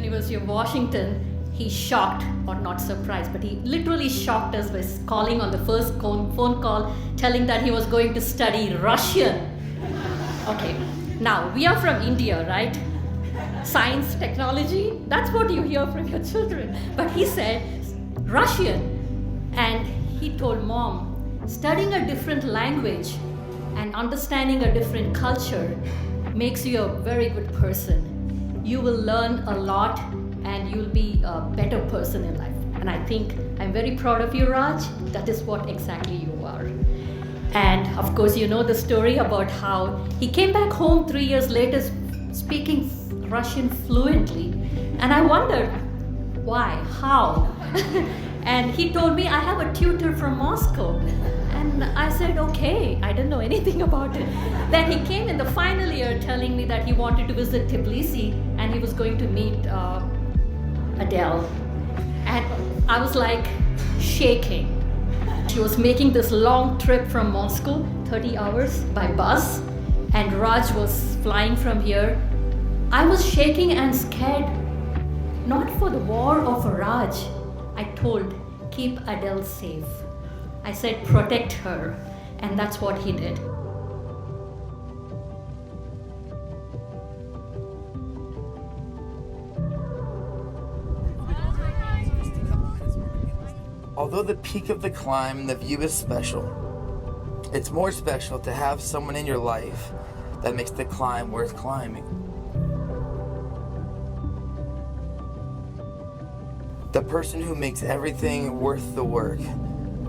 University of Washington, he shocked, or not surprised, but he literally shocked us by calling on the first phone call, telling that he was going to study Russian. Okay, now we are from India, right? Science, technology, that's what you hear from your children. But he said Russian, and he told Mom, studying a different language and understanding a different culture makes you a very good person. You will learn a lot and you'll be a better person in life. And I think I'm very proud of you, Raj. That is what exactly you are. And of course, you know the story about how he came back home 3 years later speaking Russian fluently. And I wondered, why? How? And he told me, I have a tutor from Moscow. And I said, okay, I didn't know anything about it. Then he came in the final year telling me that he wanted to visit Tbilisi and he was going to meet Adele. And I was like shaking. She was making this long trip from Moscow, 30 hours by bus, and Raj was flying from here. I was shaking and scared, not for the war or for Raj. I told, keep Adele safe. I said, protect her, and that's what he did. Although the peak of the climb, the view is special, it's more special to have someone in your life that makes the climb worth climbing. The person who makes everything worth the work,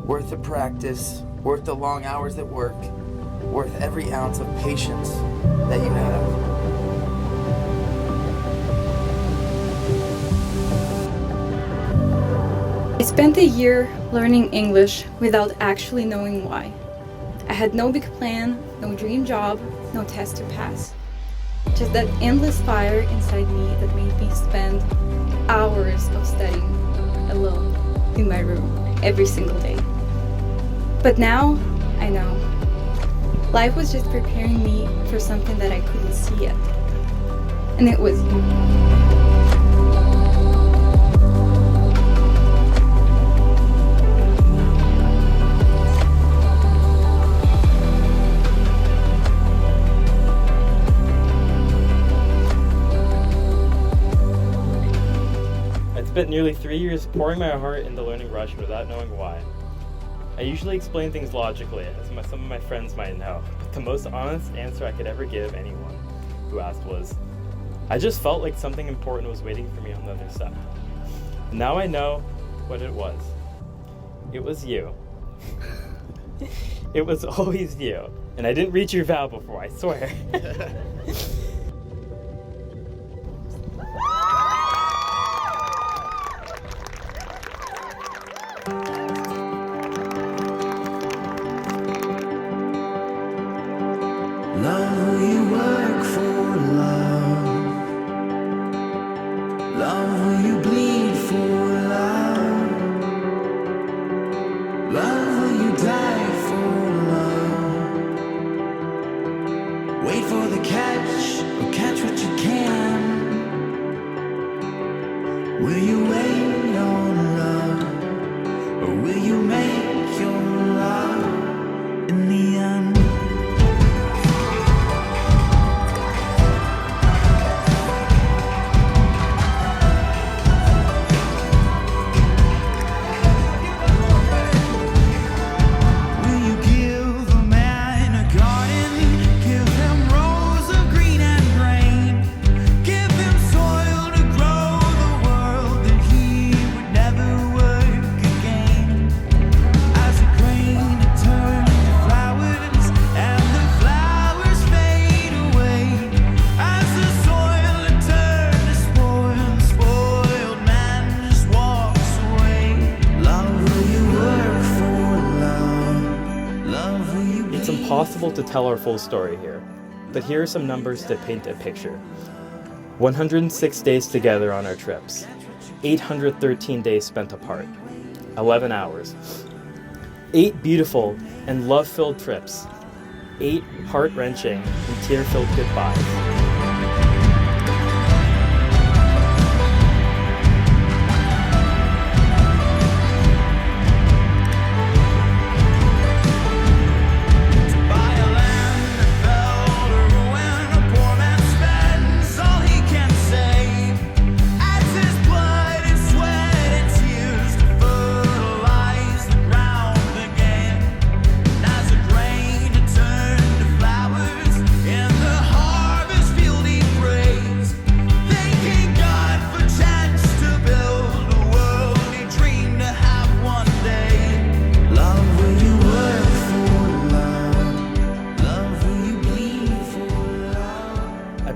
worth the practice, worth the long hours at work, worth every ounce of patience that you have. I spent a year learning English without actually knowing why. I had no big plan, no dream job, no test to pass. Just that endless fire inside me that made me spend hours of studying alone in my room every single day. But now, I know. Life was just preparing me for something that I couldn't see yet. And it was you. I spent nearly 3 years pouring my heart into learning Russian without knowing why. I usually explain things logically, as some of my friends might know, but the most honest answer I could ever give anyone who asked was, I just felt like something important was waiting for me on the other side. Now I know what it was. It was you. It was always you. And I didn't reach your vow before, I swear. Love who you work for, love. Love who you bleed for, love. Love who you die for, love. Wait for the catch, or catch what you can. Will you wait on love, or will you make your love in the end? It's impossible to tell our full story here, but here are some numbers to paint a picture. 106 days together on our trips, 813 days spent apart, 11 hours, 8 beautiful and love-filled trips, 8 heart-wrenching and tear-filled goodbyes.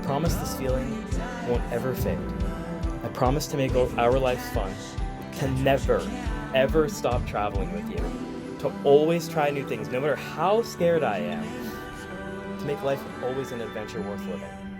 promise this feeling won't ever fade. I promise to make our lives fun, to never, ever stop traveling with you, to always try new things, no matter how scared I am, to make life always an adventure worth living.